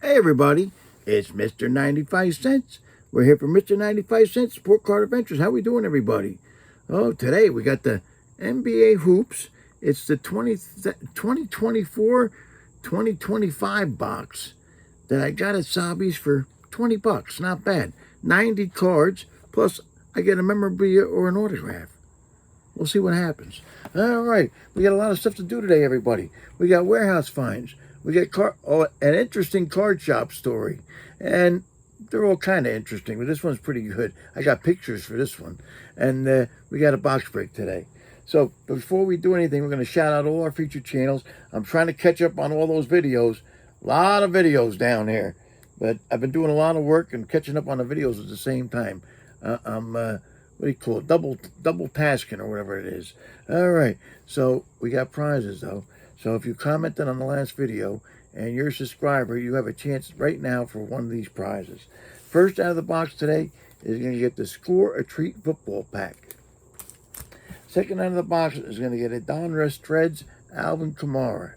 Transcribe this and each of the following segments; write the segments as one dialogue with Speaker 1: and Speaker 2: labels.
Speaker 1: Hey everybody, it's Mr. 95 Cents. We're here for Mr. 95 Cents Sport Card Adventures. How we doing, everybody? Oh, today we got the NBA Hoops. It's the 2024-2025 box that I got at Sabi's for 20 bucks. Not bad. 90 cards, plus I get a memorabilia or an autograph. We'll see what happens. All right, we got a lot of stuff to do today, everybody. We got warehouse finds. We got an interesting card shop story. And they're all kind of interesting, but this one's pretty good. I got pictures for this one. And we got a box break today. So before we do anything, we're going to shout out all our featured channels. I'm trying to catch up on all those videos. A lot of videos down here. But I've been doing a lot of work and catching up on the videos at the same time. I'm what do you call it? Double tasking or whatever it is. All right. So we got prizes though. So if you commented on the last video and you're a subscriber, you have a chance right now for one of these prizes. First out of the box today is going to get the Score a Treat football pack. Second out of the box is going to get a Donruss Threads Alvin Kamara.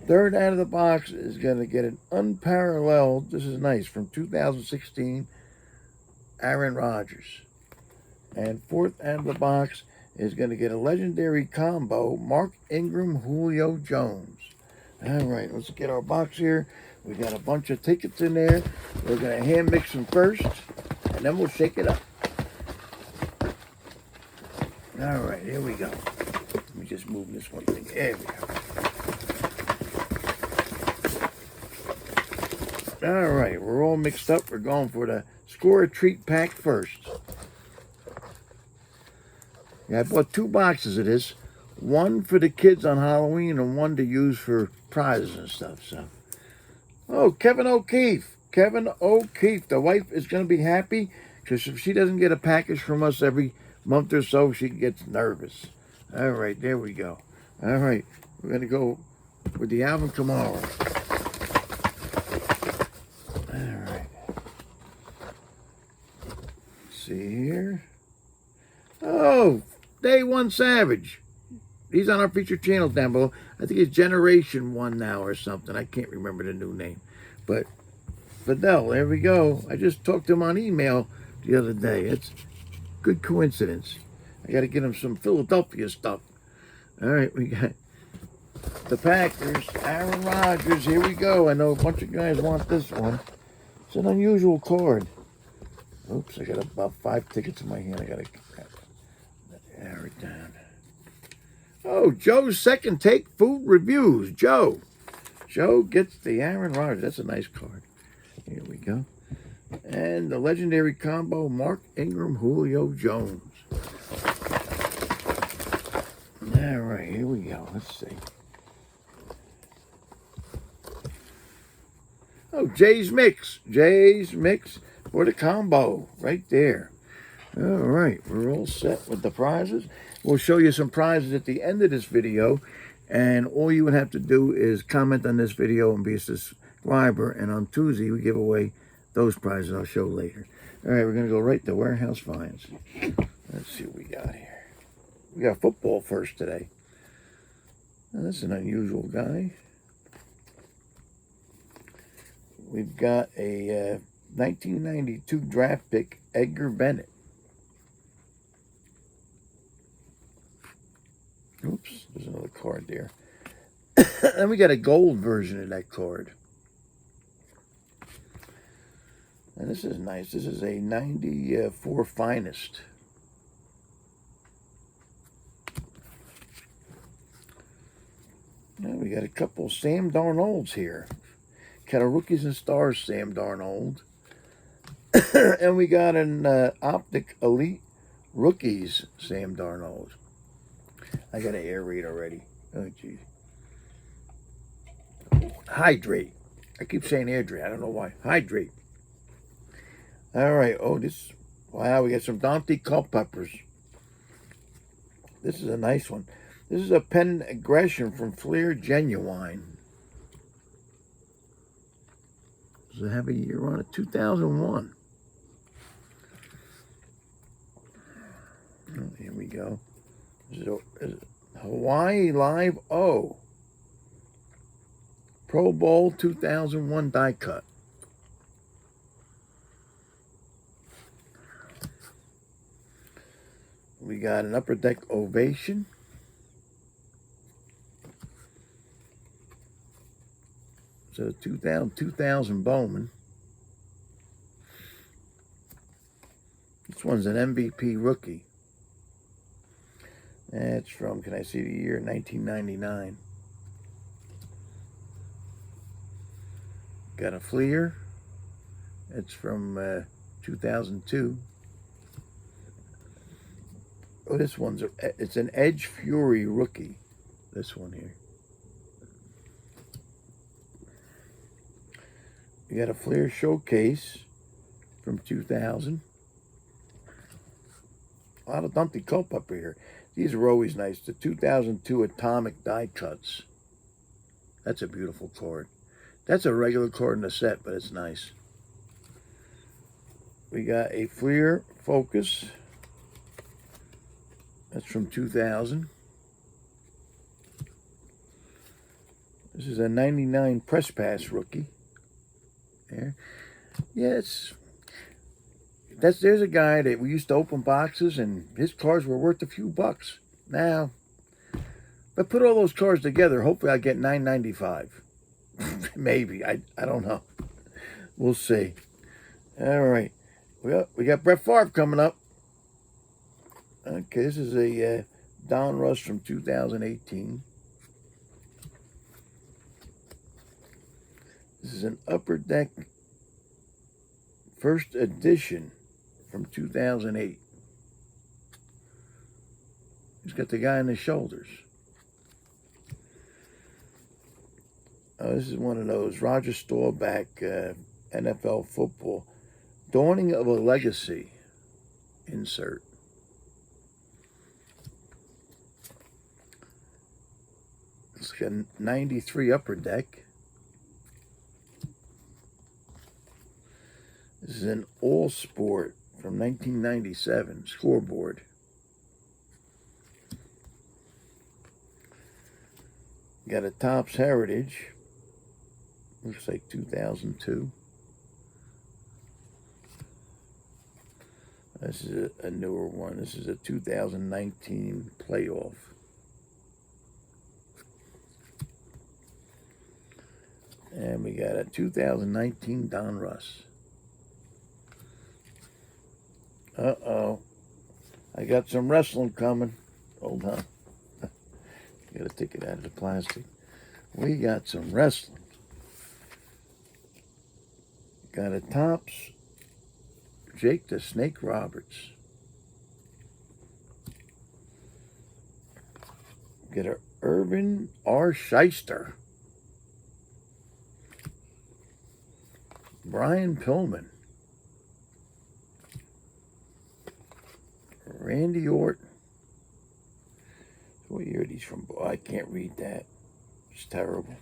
Speaker 1: Third out of the box is going to get an unparalleled, this is nice, from 2016, Aaron Rodgers. And fourth out of the box is going to get a legendary combo, Mark Ingram, Julio Jones. All right, let's get our box here. We got a bunch of tickets in there. We're going to hand mix them first, and then we'll shake it up. All right, here we go. Let me just move this one thing. There we go. All right, we're all mixed up. We're going for the Score a Treat pack first. Yeah, I bought 2 boxes of this. One for the kids on Halloween and one to use for prizes and stuff. So, oh, Kevin O'Keefe. Kevin O'Keefe. The wife is going to be happy because if she doesn't get a package from us every month or so, she gets nervous. All right, there we go. All right, we're going to go with the Alvin Kamara. All right. Let's see here. Oh, Day One Savage. He's on our featured channels down below. I think it's Generation 1 now or something. I can't remember the new name. But Fidel, there we go. I just talked to him on email the other day. It's good coincidence. I got to get him some Philadelphia stuff. All right, we got the Packers, Aaron Rodgers. Here we go. I know a bunch of guys want this one. It's an unusual card. Oops, I got about 5 tickets in my hand. I got to narrow it down. Oh, Joe's Second Take Food Reviews. Joe gets the Aaron Rodgers. That's a nice card. Here we go. And the legendary combo, Mark Ingram, Julio Jones. All right, here we go. Let's see. Oh, Jay's Mix for the combo right there. All right, we're all set with the prizes. We'll show you some prizes at the end of this video, and all you would have to do is comment on this video and be a subscriber, and on Tuesday we give away those prizes I'll show later. All right, we're going to go right to warehouse finds. Let's see what we got here. We got football first today. Now, this is an unusual guy. We've got a 1992 draft pick, Edgar Bennett. Oops, there's another card there. And we got a gold version of that card. And this is nice. This is a 94 Finest. Now we got a couple Sam Darnolds here. Got a Rookies and Stars Sam Darnold. And we got an Optic Elite Rookies Sam Darnold. I got an air raid already. Oh, geez. Hydrate. I keep saying airdrate. I don't know why. Hydrate. All right. Oh, this. Wow, we got some Dante Culpeppers. This is a nice one. This is a Pen Aggression from Flair Genuine. Does it have a year on it? 2001. Oh, here we go. Is it Hawaii Live O. Pro Bowl 2001 die cut. We got an Upper Deck Ovation. So 2000 Bowman. This one's an MVP rookie. That's from, can I see the year? 1999. Got a Fleer. It's from 2002. Oh, this one's it's an Edge Fury rookie. This one here. We got a Fleer Showcase from 2000. A lot of Dumpty Culp up here. These are always nice. The 2002 Atomic die cuts. That's a beautiful card. That's a regular card in the set, but it's nice. We got a Fleer Focus. That's from 2000. This is a 99 Press Pass rookie. There. Yeah, there's a guy that we used to open boxes and his cards were worth a few bucks. Now, if I put all those cards together, hopefully I get $9.95. Maybe. I don't know. We'll see. All right. We got Brett Favre coming up. Okay, this is a Don Russ from 2018. This is an Upper Deck first edition from 2008. He's got the guy on his shoulders. Oh, this is one of those Roger Staubach NFL football. Dawning of a Legacy insert. It's got a 93 Upper Deck. This is an All Sport from 1997 scoreboard. Got a Topps Heritage. Looks like 2002. This is a newer one. This is a 2019 playoff. And we got a 2019 Don Russ. Uh-oh. I got some wrestling coming. Hold on. Gotta take it out of the plastic. We got some wrestling. Got a Topps Jake the Snake Roberts. Get a Urban R. Shyster. Brian Pillman. Randy Orton. What year are these from? Oh, I can't read that. It's terrible.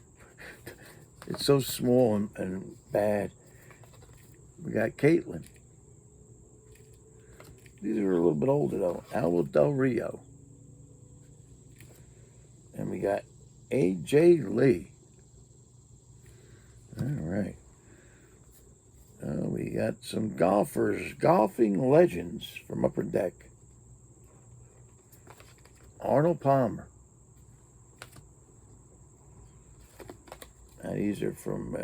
Speaker 1: It's so small and bad. We got Caitlyn. These are a little bit older though. Alba Del Rio. And we got A.J. Lee. All right. We got some golfers. Golfing Legends from Upper Deck. Arnold Palmer. Now these are from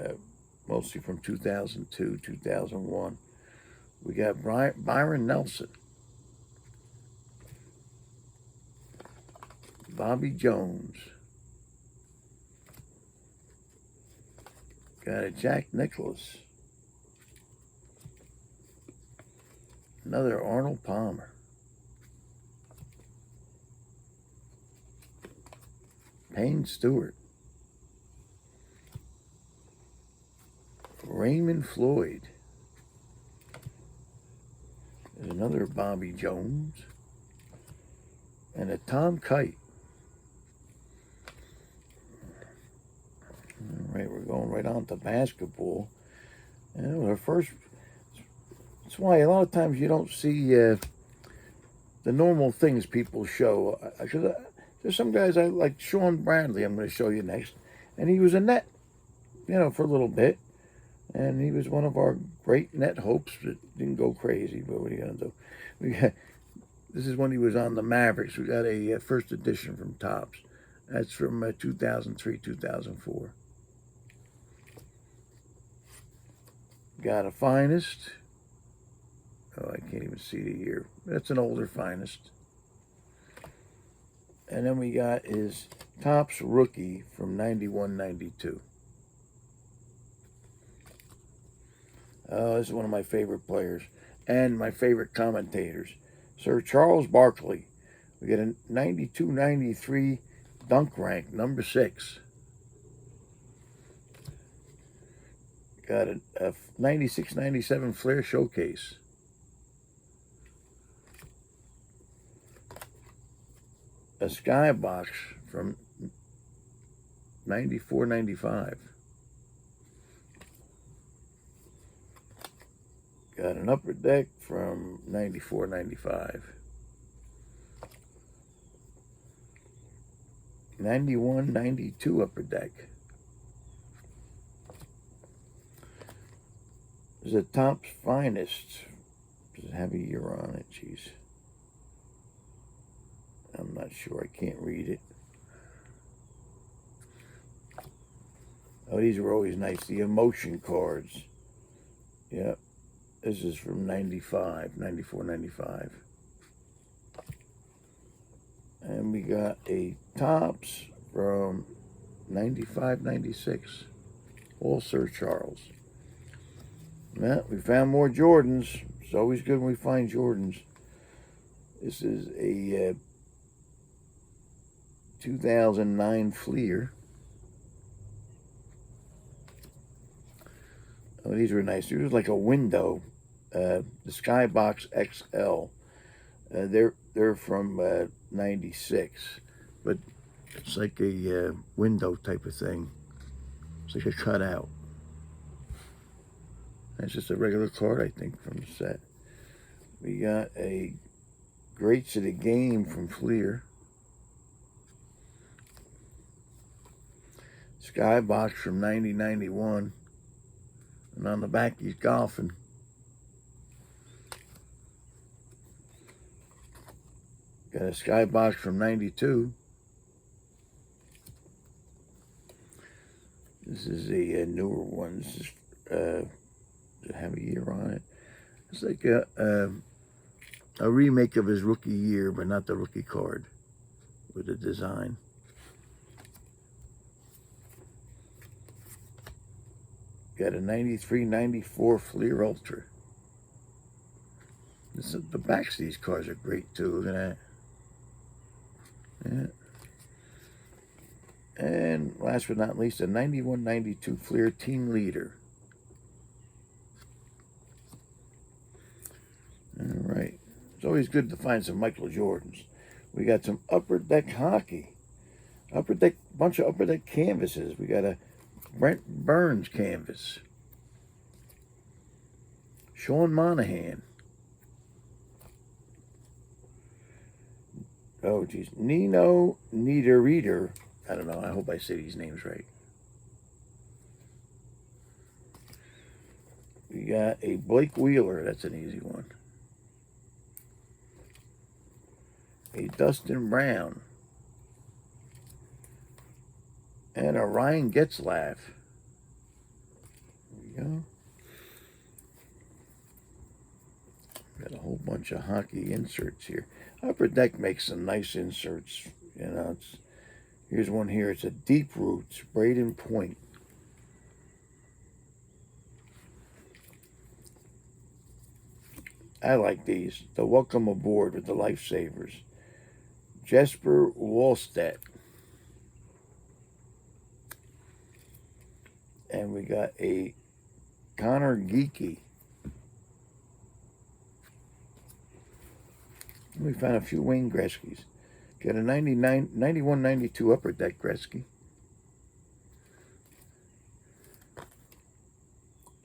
Speaker 1: mostly from 2002, 2001. We got Byron Nelson. Bobby Jones. Got a Jack Nicklaus. Another Arnold Palmer. Payne Stewart. Raymond Floyd. There's another Bobby Jones. And a Tom Kite. All right, we're going right on to basketball. And our first... That's why a lot of times you don't see the normal things people show. There's some guys I like. Sean Bradley, I'm going to show you next. And he was a net for a little bit. And he was one of our great net hopes that didn't go crazy, but what are you going to do? This is when he was on the Mavericks. We got a first edition from Topps. That's from 2003, 2004. Got a Finest. Oh, I can't even see the year. That's an older Finest. And then we got his Topps Rookie from 91, 92. Oh, this is one of my favorite players and my favorite commentators. Sir Charles Barkley. We get a 92, 93 dunk rank, number 6. Got a 96, 97 Flair Showcase. A Skybox from 94, 95. Got an Upper Deck from 94, 95. 91, 92 Upper Deck. There's a Topps Finest. Does it have a year on it? Jeez. I'm not sure. I can't read it. Oh, these were always nice. The emotion cards. Yep. This is from 95, 94, 95. And we got a Topps from 95, 96. All Sir Charles. Yeah, we found more Jordans. It's always good when we find Jordans. This is a 2009 Fleer. Oh, these were nice. These were like a window. The Skybox XL. They're from 96, but it's like a window type of thing. It's like a cutout. That's just a regular card, I think, from the set. We got a Greats of the Game from Fleer. Skybox from 90, 91. And on the back, he's golfing. Got a Skybox from 92. This is a newer one. This is, does it have a year on it? It's like a remake of his rookie year, but not the rookie card with the design. Got a 93, 94 Fleer Ultra. The backs of these cars are great too. Look at that. Yeah. And last but not least, a 91, 92 Fleer Team Leader. All right. It's always good to find some Michael Jordans. We got some Upper Deck hockey. Bunch of Upper Deck canvases. We got a Brent Burns canvas. Sean Monahan. Oh, geez. Nino Niederreiter. I don't know. I hope I say these names right. We got a Blake Wheeler. That's an easy one. A Dustin Brown. And a Ryan Getzlaff. There we go. Got a whole bunch of hockey inserts here. Upper Deck makes some nice inserts. You know, here's one here. It's a Deep Roots Braden Point. I like these. The Welcome Aboard with the Lifesavers. Jesper Wallstedt. And we got a Connor Geeky. We found a few Wayne Gretzky's. Got a 91, 92 Upper Deck Gretzky.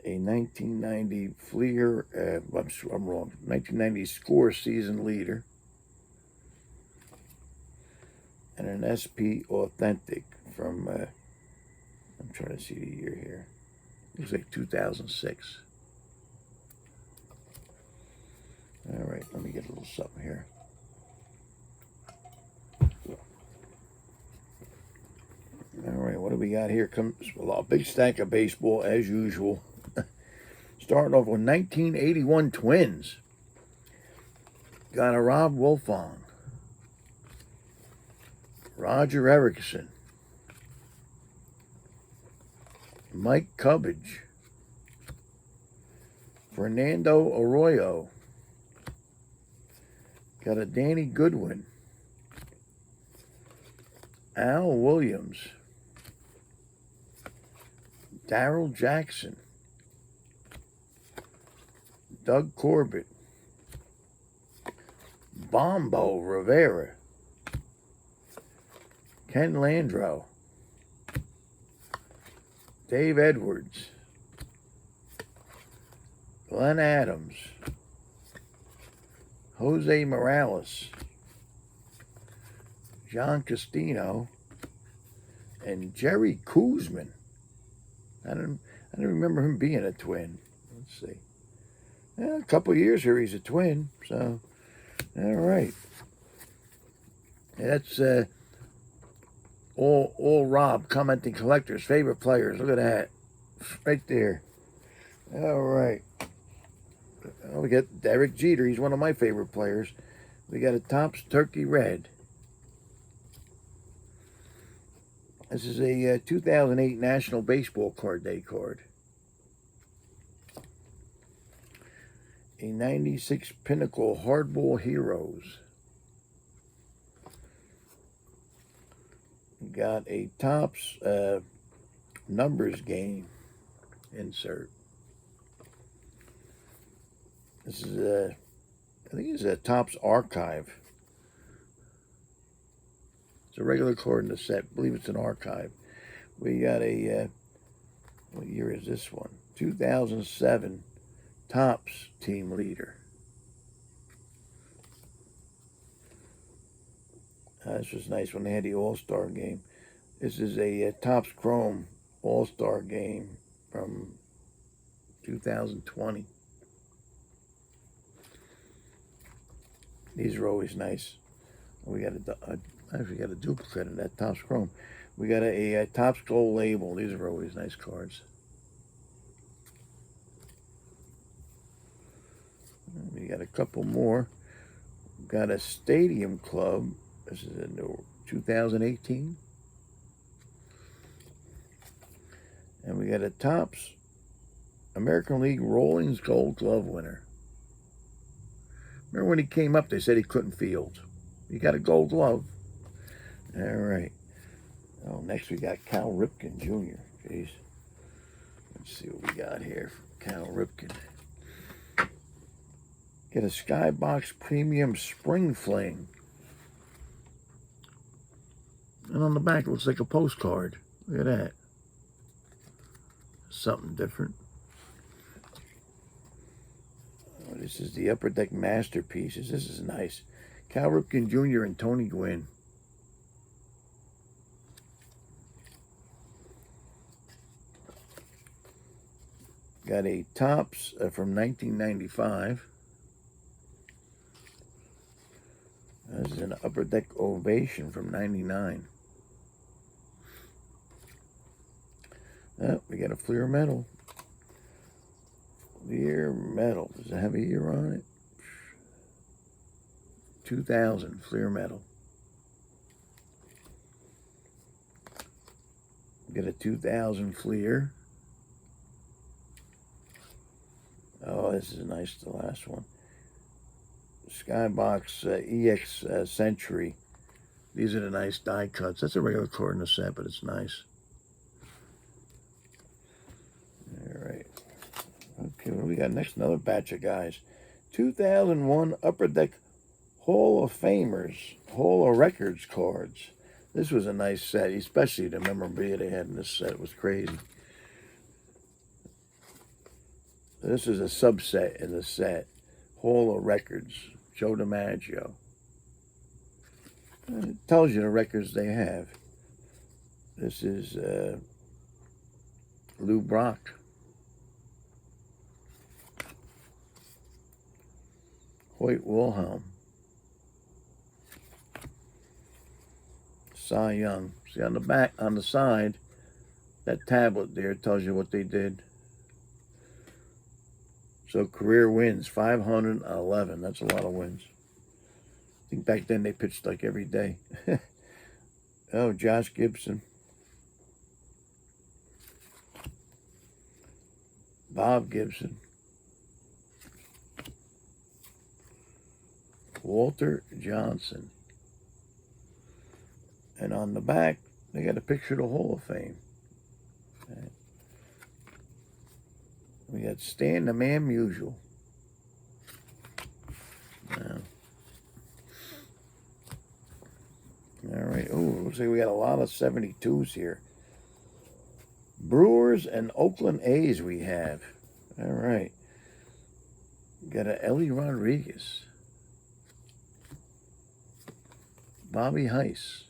Speaker 1: A 1990 Fleer, I'm wrong, 1990 Score Season Leader. And an SP Authentic from I'm trying to see the year here. Looks like 2006. All right, let me get a little something here. All right, what do we got here? Comes a big stack of baseball as usual. Starting off with 1981 Twins. Got a Rob Wolfong, Roger Erickson, Mike Cubbage, Fernando Arroyo. Got a Danny Goodwin, Al Williams, Darrell Jackson, Doug Corbett, Bombo Rivera, Ken Landreau, Dave Edwards, Glenn Adams, Jose Morales, John Castino, and Jerry Koosman. I don't remember him being a Twin. Let's see. A couple years here, he's a Twin. So, all right. That's all Rob commenting collectors, favorite players. Look at that, right there. All right. Oh, we got Derek Jeter. He's one of my favorite players. We got a Topps Turkey Red. This is a 2008 National Baseball Card Day card. A 96 Pinnacle Hardball Heroes. We got a Topps Numbers Game insert. This is I think it's a Topps Archive. It's a regular card in the set. I believe it's an archive. We got a, what year is this one? 2007 Topps Team Leader. This was nice when they had the All-Star game. This is a Topps Chrome All-Star game from 2020. These are always nice. We got actually got a duplicate of that Topps Chrome. We got a Topps Gold Label. These are always nice cards. We got a couple more. We got a Stadium Club. This is a new 2018. And we got a Topps American League Rawlings Gold Glove winner. Remember when he came up, they said he couldn't field. He got a Gold Glove. All right. Oh, next we got Cal Ripken Jr. Jeez. Let's see what we got here for Cal Ripken. Get a Skybox Premium Spring Fling. And on the back, it looks like a postcard. Look at that. Something different. Oh, this is the Upper Deck Masterpieces. This is nice. Cal Ripken Jr. and Tony Gwynn. Got a Topps from 1995. This is an Upper Deck Ovation from 99. Oh, we got a Fleer Metal. Fleer Metal. Does it have a year on it? 2000 Fleer Metal. We got a 2000 Fleer. Oh, this is nice, the last one. Skybox EX Century. These are the nice die cuts. That's a regular card in the set, but it's nice. All right. Okay, what do we got next? Another batch of guys. 2001 Upper Deck Hall of Famers, Hall of Records cards. This was a nice set, especially the memorabilia they had in this set was crazy. This is a subset in the set. Hall of Records, Joe DiMaggio. It tells you the records they have. This is Lou Brock. Hoyt Wilhelm. Cy Young. See on the back, on the side, that tablet there tells you what they did. So career wins, 511. That's a lot of wins. I think back then they pitched like every day. Oh, Josh Gibson. Bob Gibson. Walter Johnson. And on the back, they got a picture of the Hall of Fame. Right. We got Stan the Man Musial. Now. All right. Oh, looks like we got a lot of 72s here. Brewers and Oakland A's we have. All right. Got a Ellie Rodriguez. Bobby Heiss.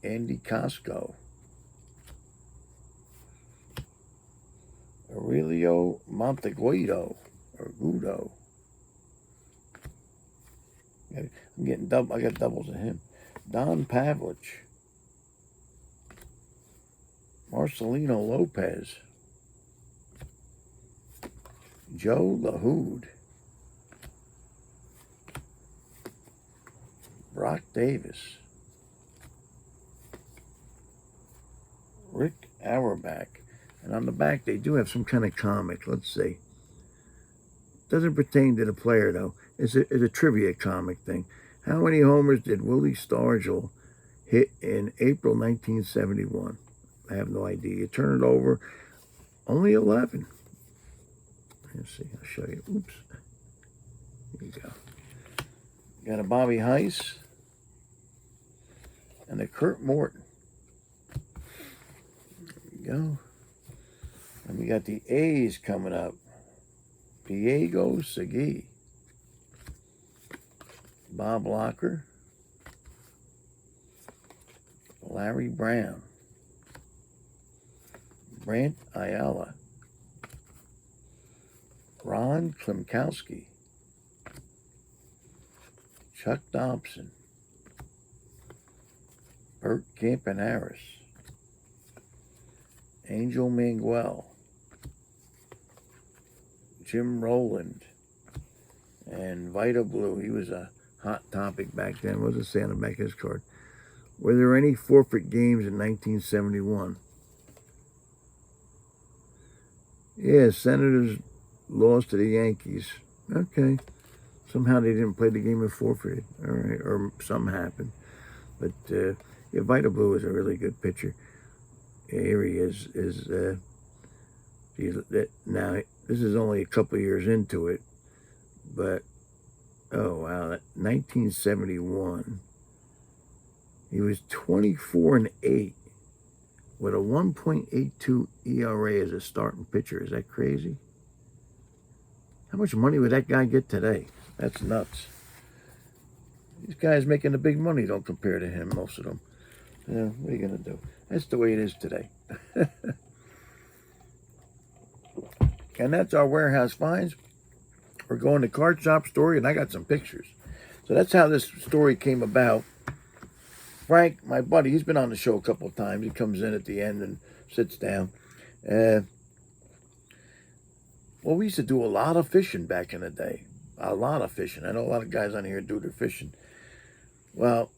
Speaker 1: Andy Costco. Aurelio Monteguido or Guido. I'm getting double. I got doubles of him. Don Pavlich. Marcelino Lopez. Joe LaHood. Brock Davis. Rick Auerbach. And on the back, they do have some kind of comic. Let's see. Doesn't pertain to the player, though. It's a trivia comic thing. How many homers did Willie Stargell hit in April 1971? I have no idea. You turn it over, only 11. Let's see. I'll show you. Oops. Here you go. Got a Bobby Heiss and a Kurt Morton. There you go. And we got the A's coming up. Diego Segui. Bob Locker. Larry Brown. Brant Ayala. Ron Klimkowski. Chuck Dobson. Bert Campaneris. Angel Manguel. Jim Rowland. And Vita Blue. He was a hot topic back then. What does it say on the back of his card? Were there any forfeit games in 1971? Yeah, Senators lost to the Yankees. Okay. Somehow they didn't play the game and forfeited. All right. Or something happened. But, yeah, Vita Blue is a really good pitcher. Here he is. Now, this is only a couple years into it. But, oh, wow. 1971. He was 24-8 with a 1.82 ERA as a starting pitcher. Is that crazy? How much money would that guy get today? That's nuts. These guys making the big money don't compare to him, most of them. Yeah, what are you going to do? That's the way it is today. And that's our warehouse finds. We're going to Card Shop Story, and I got some pictures. So that's how this story came about. Frank, my buddy, he's been on the show a couple of times. He comes in at the end and sits down. Well, we used to do a lot of fishing back in the day. A lot of fishing. I know a lot of guys on here do their fishing. Well,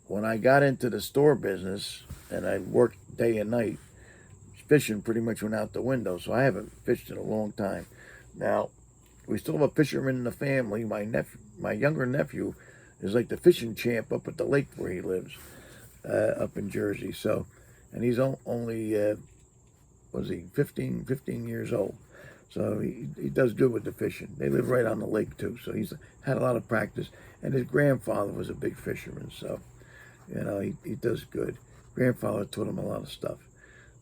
Speaker 1: when I got into the store business and I worked day and night, fishing pretty much went out the window. So I haven't fished in a long time. Now, we still have a fisherman in the family. My younger nephew is like the fishing champ up at the lake where he lives, up in Jersey. So, and he's only, was he 15 years old. So he does good with the fishing. They live right on the lake too. So he's had a lot of practice. And his grandfather was a big fisherman. So, you know, he does good. Grandfather taught him a lot of stuff.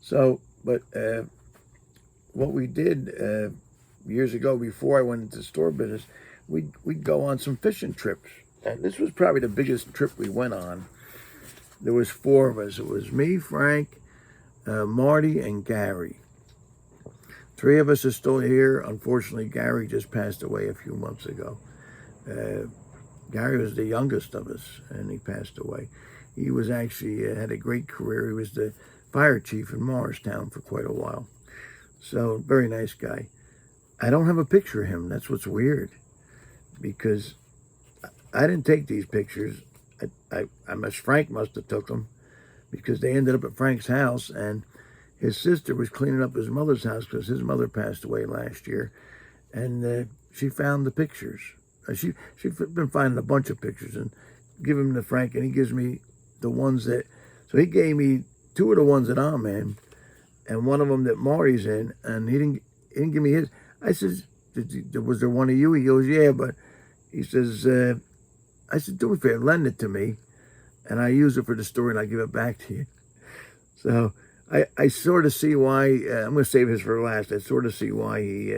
Speaker 1: So, but what we did years ago before I went into the store business, we'd go on some fishing trips. And this was probably the biggest trip we went on. there was 4 of us. It was me, Frank, Marty, and Gary. 3 of us are still here. Unfortunately, Gary just passed away a few months ago. Gary was the youngest of us, and he passed away. He was actually had a great career. He was the fire chief in Morristown for quite a while. So, very nice guy. I don't have a picture of him. That's what's weird, because I didn't take these pictures. Frank must have took them, because they ended up at Frank's house, and his sister was cleaning up his mother's house because his mother passed away last year, and she found the pictures. She's been finding a bunch of pictures and give them to Frank, and he gives me the ones that. So he gave me 2 of the ones that I'm in, and one of them that Marty's in, and he didn't give me his. I said, "Was there one of you?" He goes, "Yeah," but he says, "I said, do me a favor, lend it to me, and I use it for the story, and I give it back to you." So I sort of see why. I'm going to save his for last. I sort of see why he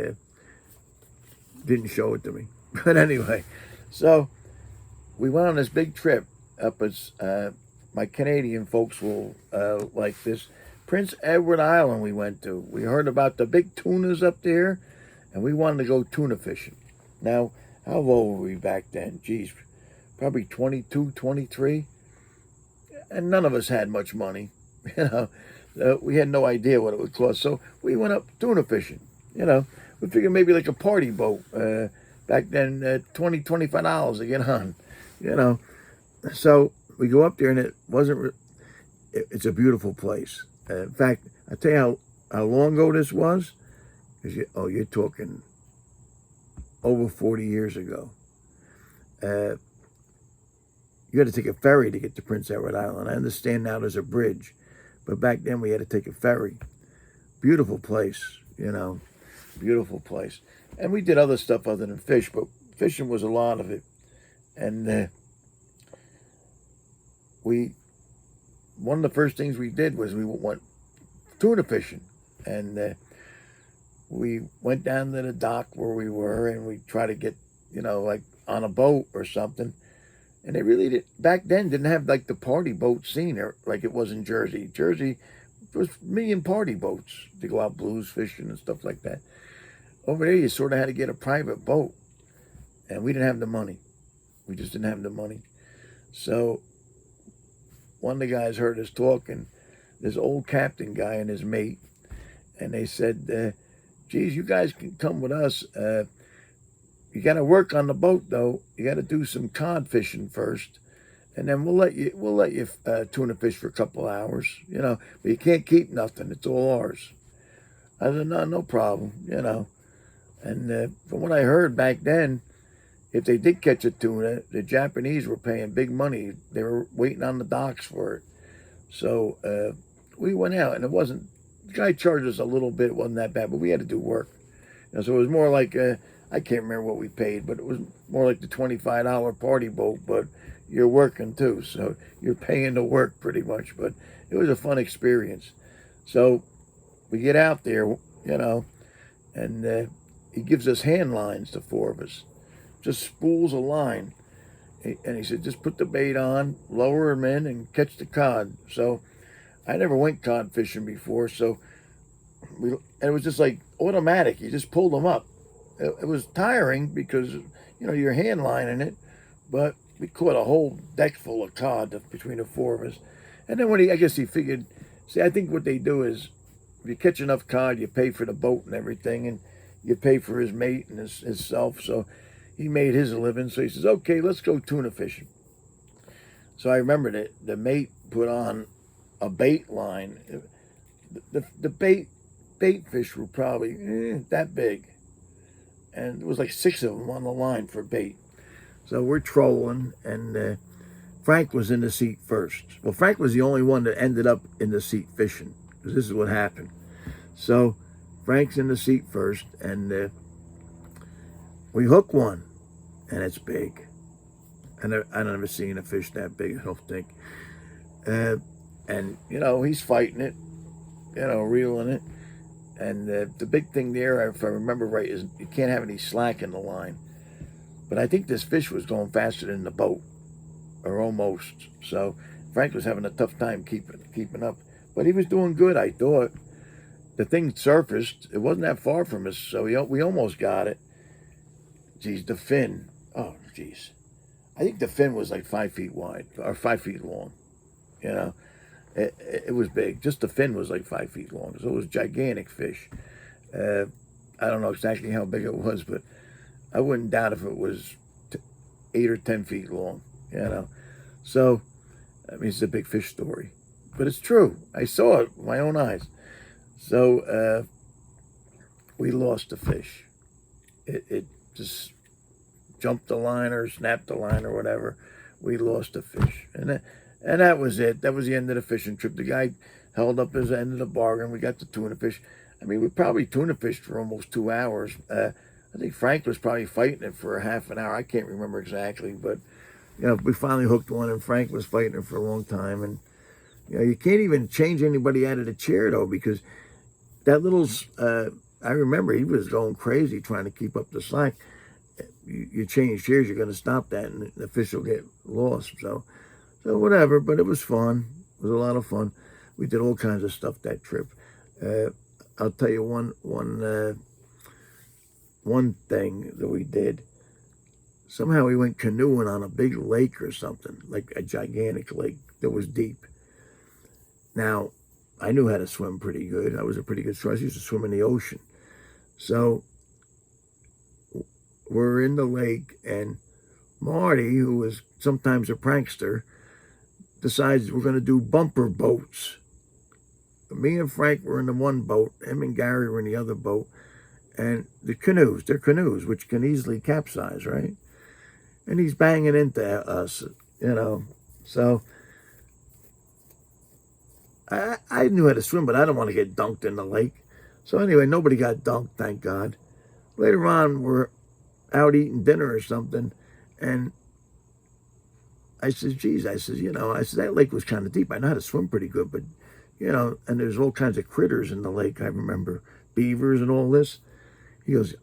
Speaker 1: didn't show it to me. But anyway, so we went on this big trip up as my Canadian folks will like this. Prince Edward Island we went to. We heard about the big tunas up there, and we wanted to go tuna fishing. Now, how old were we back then? Geez, probably 22, 23. And none of us had much money. We had no idea what it would cost. So we went up tuna fishing. We figured maybe like a party boat. Back then, $20, $25 to get on. So we go up there, and it wasn't. It's a beautiful place. In fact, I tell you how long ago this was. Because you're talking over 40 years ago. You had to take a ferry to get to Prince Edward Island. I understand now there's a bridge, but back then we had to take a ferry. Beautiful place, beautiful place. And we did other stuff other than fish, but fishing was a lot of it. And one of the first things we did was we went tuna fishing. And we went down to the dock where we were, and we tried to get, like on a boat or something. And they really back then didn't have like the party boat scene like it was in Jersey. Jersey was a million party boats to go out blues fishing and stuff like that. Over there, you sort of had to get a private boat. And we didn't have the money. We just didn't have the money. So one of the guys heard us talking, this old captain guy and his mate, and they said, geez, you guys can come with us. You got to work on the boat, though. You got to do some cod fishing first, and then we'll let you tuna fish for a couple of hours, But you can't keep nothing; it's all ours. I said, no problem, And from what I heard back then, if they did catch a tuna, the Japanese were paying big money. They were waiting on the docks for it. So we went out, and it wasn't. The guy charged us a little bit; it wasn't that bad, but we had to do work. So it was more like I can't remember what we paid, but it was more like the $25 party boat, but you're working too, so you're paying to work pretty much, but it was a fun experience. So we get out there, and he gives us hand lines, the 4 of us, just spools a line, and he said, just put the bait on, lower them in, and catch the cod. So I never went cod fishing before, so and it was just like automatic. You just pulled them up. It was tiring because, you're hand lining it, but we caught a whole deck full of cod between the 4 of us. And then I guess he figured, I think what they do is, if you catch enough cod, you pay for the boat and everything, and you pay for his mate and himself. So he made his a living. So he says, okay, let's go tuna fishing. So I remember that the mate put on a bait line. The bait fish were probably that big. And there was like 6 of them on the line for bait. So we're trolling, and Frank was in the seat first. Well, Frank was the only one that ended up in the seat fishing, because this is what happened. So Frank's in the seat first, and we hook one, and it's big. I've never seen a fish that big, I don't think. And, he's fighting it, reeling it. And the big thing there, if I remember right, is you can't have any slack in the line. But I think this fish was going faster than the boat, or almost. So Frank was having a tough time keeping up. But he was doing good, I thought. The thing surfaced. It wasn't that far from us, so we almost got it. Geez, the fin. Oh, geez. I think the fin was like 5 feet wide, or 5 feet long. You know, it was big. Just the fin was like 5 feet long. So it was gigantic fish. I don't know exactly how big it was, but I wouldn't doubt if it was 8 or 10 feet long. You know, so I mean, it's a big fish story, but it's true. I saw it with my own eyes. So we lost the fish. It just jumped the line or snapped the line or whatever. We lost the fish, and that was it. That was the end of the fishing trip. The guy held up his end of the bargain. We got the tuna fish. I mean, we probably tuna fished for almost 2 hours. I think Frank was probably fighting it for a half an hour. I can't remember exactly, but you know, we finally hooked one, and Frank was fighting it for a long time. And you know, you can't even change anybody out of the chair though, because that little. I remember he was going crazy trying to keep up the slack. You change chairs, you're going to stop that, and the fish will get lost. So whatever. But it was fun. It was a lot of fun. We did all kinds of stuff that trip. I'll tell you one thing that we did. Somehow we went canoeing on a big lake or something, like a gigantic lake that was deep. Now, I knew how to swim pretty good. I was a pretty good swimmer. I used to swim in the ocean. So we're in the lake, and Marty, who was sometimes a prankster, decides we're going to do bumper boats. Me and Frank were in the one boat. Him and Gary were in the other boat. And they're canoes, which can easily capsize, right? And he's banging into us, you know. So I knew how to swim, but I don't want to get dunked in the lake. So anyway, nobody got dunked, thank God. Later on, we're out eating dinner or something, and I said, geez, you know, that lake was kind of deep. I know how to swim pretty good, but, you know, and there's all kinds of critters in the lake. I remember beavers and all this. He goes,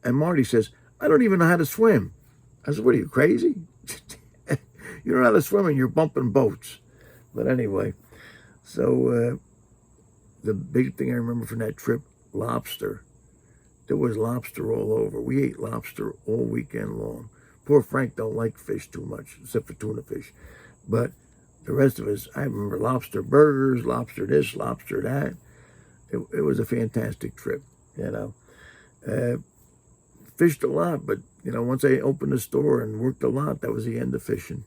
Speaker 1: and Marty says, I don't even know how to swim. I said, what are you, crazy? You don't know how to swim and you're bumping boats. But anyway, so the big thing I remember from that trip, lobster. There was lobster all over. We ate lobster all weekend long. Poor Frank don't like fish too much, except for tuna fish. But the rest of us, I remember lobster burgers, lobster this, lobster that. It was a fantastic trip, you know. Fished a lot, but, you know, once I opened the store and worked a lot, that was the end of fishing.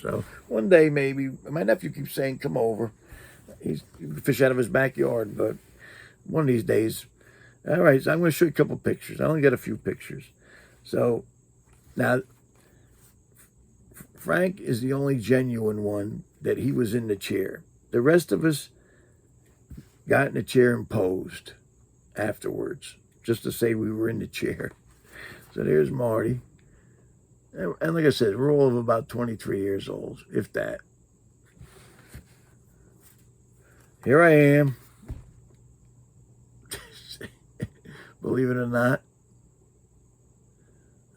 Speaker 1: So one day maybe, my nephew keeps saying, come over. He fish out of his backyard, but one of these days. All right, so I'm going to show you a couple pictures. I only got a few pictures. So now, Frank is the only genuine one that he was in the chair. The rest of us got in the chair and posed afterwards, just to say we were in the chair. So there's Marty. And like I said, we're all of about 23 years old, if that. Here I am. Believe it or not.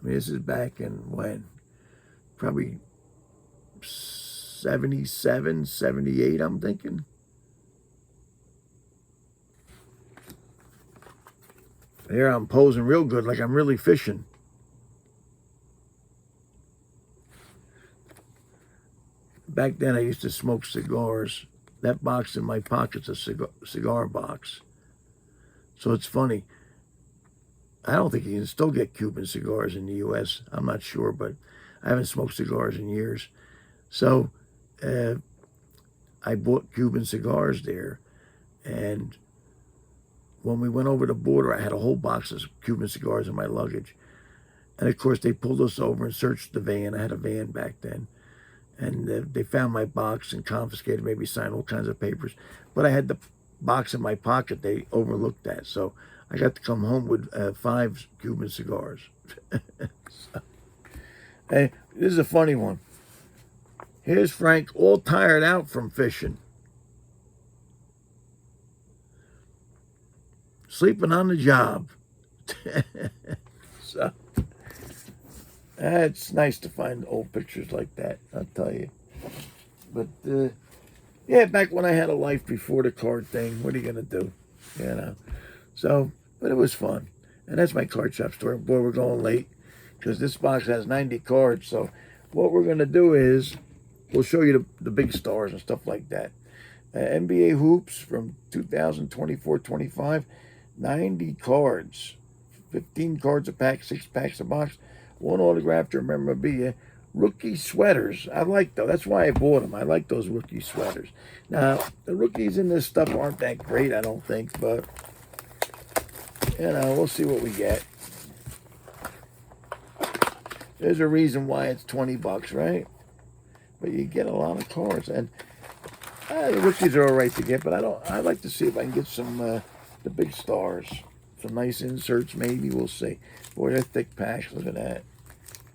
Speaker 1: I mean, this is back in when? Probably 77, 78, I'm thinking. Here I'm posing real good, like I'm really fishing. Back then I used to smoke cigars. That box in my pocket's a cigar box. So it's funny. I don't think you can still get Cuban cigars in the U.S. I'm not sure, but I haven't smoked cigars in years. So I bought Cuban cigars there. And when we went over the border, I had a whole box of Cuban cigars in my luggage. And, of course, they pulled us over and searched the van. I had a van back then. And they found my box and confiscated, maybe signed all kinds of papers. But I had the box in my pocket. They overlooked that. So I got to come home with 5 Cuban cigars. So, hey, this is a funny one. Here's Frank all tired out from fishing. Sleeping on the job. So, it's nice to find old pictures like that, I'll tell you. But, yeah, back when I had a life before the card thing, what are you going to do? You know? So, but it was fun. And that's my card shop story. Boy, we're going late because this box has 90 cards. So what we're going to do is we'll show you the big stars and stuff like that. NBA Hoops from 2024-25, 90 cards. 15 cards a pack, 6 packs a box, 1 autographed memorabilia. Rookie sweaters. I like those. That's why I bought them. I like those rookie sweaters. Now, the rookies in this stuff aren't that great, I don't think, but, you know, we'll see what we get. There's a reason why it's 20 bucks, right? But you get a lot of cards, and the rookies are all right to get, but I like to see if I can get some, the big stars. Some nice inserts, maybe. We'll see. Boy, they're thick packs. Look at that.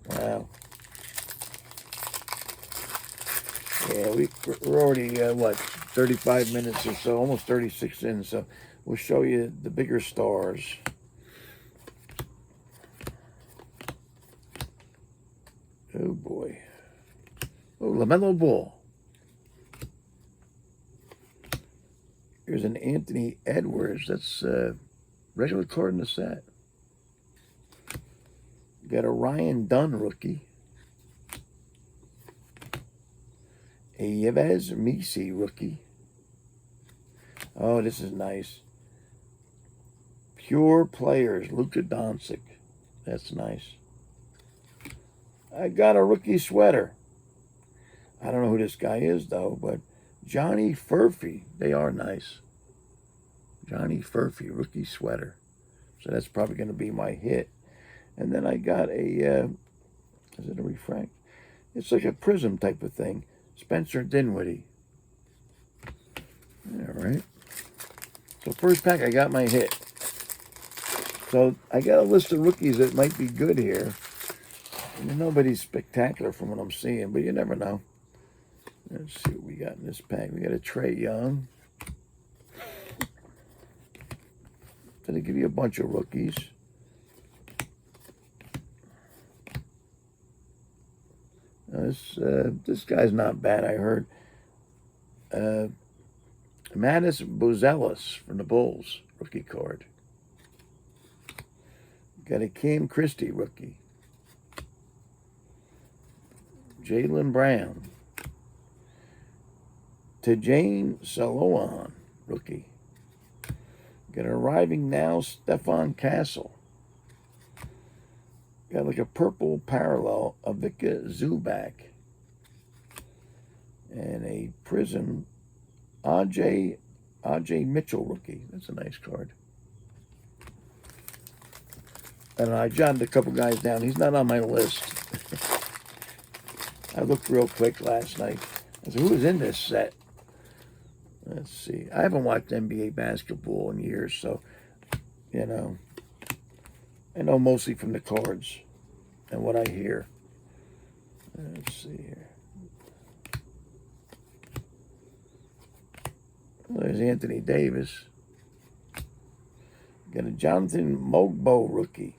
Speaker 1: Wow. Yeah, we're already, what, 35 minutes or so, almost 36 in, so we'll show you the bigger stars. Oh, boy. Oh, LaMelo Ball. Here's an Anthony Edwards. That's a regular card in the set. Got a Ryan Dunn rookie. A Yves Misi rookie. Oh, this is nice. Pure Players, Luka Doncic. That's nice. I got a rookie sweater. I don't know who this guy is, though, but Johnny Furphy. They are nice. Johnny Furphy, rookie sweater. So that's probably going to be my hit. And then I got a, is it a refract? It's like a prism type of thing. Spencer Dinwiddie. All right. So first pack, I got my hit. So I got a list of rookies that might be good here. And nobody's spectacular from what I'm seeing, but you never know. Let's see what we got in this pack. We got a Trae Young. So they give you a bunch of rookies. This guy's not bad, I heard. Mattis Buzelis from the Bulls, rookie card. Got a Cam Christie rookie. Jaylen Brown. Tajane Saloan, rookie. Got an arriving now Stefan Castle. Got like a purple parallel, Ivica Zubac. And a Prism, AJ Mitchell rookie. That's a nice card. And I jotted a couple guys down. He's not on my list. I looked real quick last night. I said, who is in this set? Let's see. I haven't watched NBA basketball in years, so, you know, I know mostly from the cards and what I hear. Let's see here. Well, there's Anthony Davis. Got a Jonathan Mogbo rookie.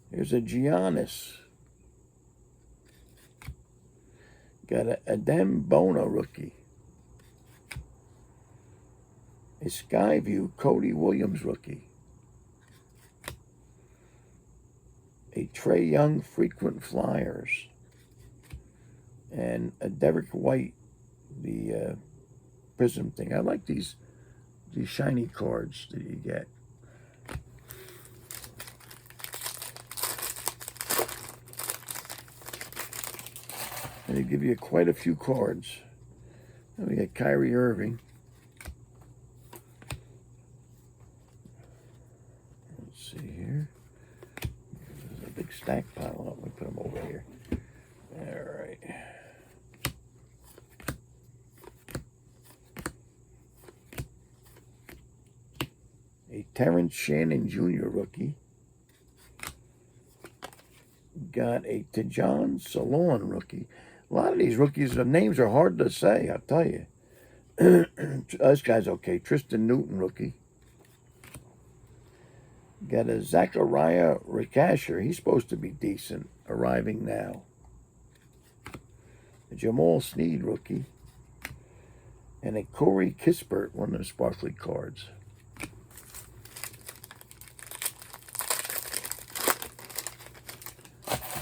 Speaker 1: Here's a Giannis. Got a Adem Bona rookie. A Skyview Cody Williams rookie. A Trae Young Frequent Flyers. And a Derek White, the Prism thing. I like these shiny cards that you get. And they give you quite a few cards. And we got Kyrie Irving. Let's see here. There's a big stack pile up. We put them over here. All right. A Terrence Shannon Jr. rookie. Got a Tajon Salon rookie. A lot of these rookies, the names are hard to say, I'll tell you. This guy's okay. Tristan Newton rookie. Got a Zachariah Ricasher. He's supposed to be decent. Arriving now. a Jamal Sneed rookie, and a Corey Kispert, one of the sparkly cards.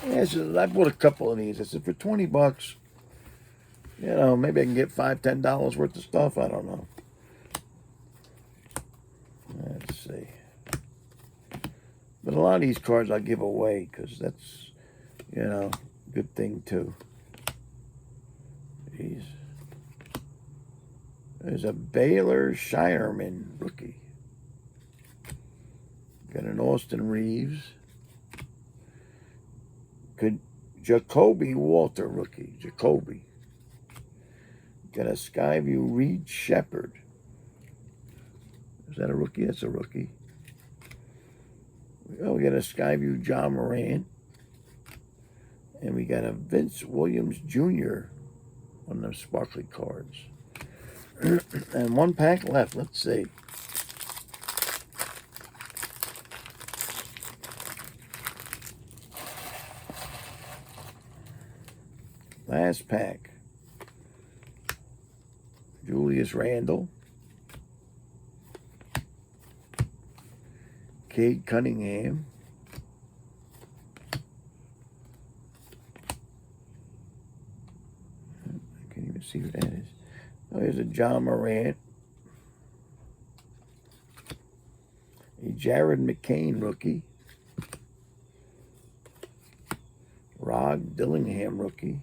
Speaker 1: Yeah, so I bought a couple of these. I said, for 20 bucks, you know, maybe I can get $5, $10 worth of stuff. I don't know. Let's see. But a lot of these cards I give away because that's, you know, a good thing too. These. There's a Baylor Shireman rookie. Got an Austin Reeves. Good Jacoby Walter rookie. Jacoby. Got a Skyview Reed Shepherd. Is that a rookie? That's a rookie. Oh, we got a Skyview John Moran. And we got a Vince Williams Jr. One of those sparkly cards. And one pack left. Let's see. Last pack. Julius Randle. Cade Cunningham. I can't even see who that is. Oh, here's a John Morant. A Jared McCain rookie. Rod Dillingham rookie.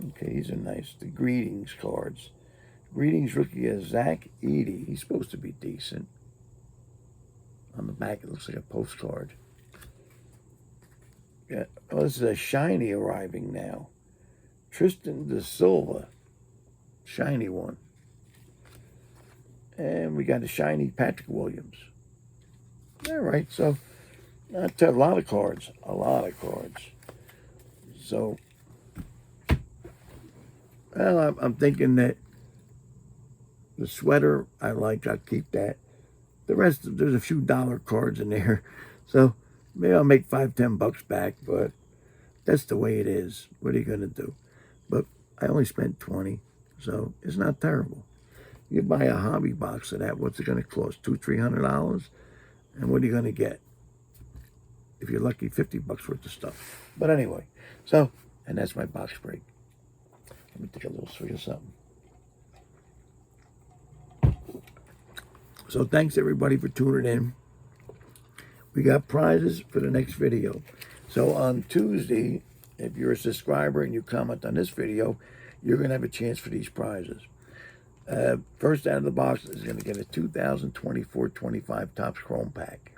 Speaker 1: Okay, these are nice. The Greetings cards. Greetings rookie is Zach Edey. He's supposed to be decent. On the back, it looks like a postcard. Yeah. Oh, this is a shiny arriving now. Tristan Da Silva. Shiny one. And we got a shiny Patrick Williams. All right, so that's a lot of cards. A lot of cards. So, well, I'm thinking that the sweater I like, I'll keep that. The rest, there's a few dollar cards in there. So maybe I'll make $5, $10 back, but that's the way it is. What are you going to do? But I only spent 20, so it's not terrible. You buy a hobby box of that, what's it going to cost? $200, $300? And what are you going to get? If you're lucky, $50 worth of stuff. But anyway, so, and that's my box break. Let me take a little swig of something. So thanks everybody for tuning in. We got prizes for the next video. So on Tuesday, if you're a subscriber and you comment on this video, you're going to have a chance for these prizes. First out of the box is going to get a 2024-25 Topps Chrome pack.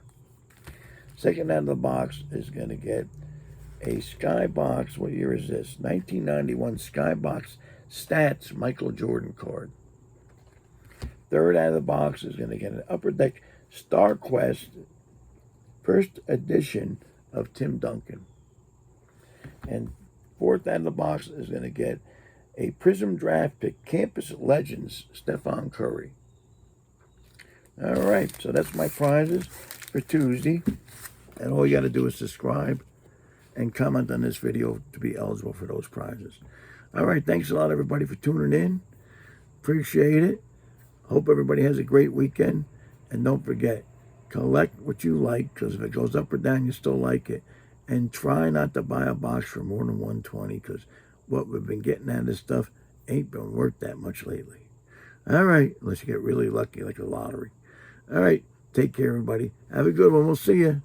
Speaker 1: Second out of the box is going to get a Skybox. What year is this? 1991 Skybox Stats Michael Jordan card. Third out of the box is going to get an Upper Deck Star Quest first edition of Tim Duncan. And fourth out of the box is going to get a Prism Draft Pick Campus Legends Stephon Curry. All right, so that's my prizes for Tuesday. And all you got to do is subscribe and comment on this video to be eligible for those prizes. All right, thanks a lot, everybody, for tuning in. Appreciate it. Hope everybody has a great weekend. And don't forget, collect what you like, because if it goes up or down, you still like it. And try not to buy a box for more than $120, because what we've been getting out of this stuff ain't been worth that much lately. All right, unless you get really lucky like a lottery. All right, take care, everybody. Have a good one. We'll see you.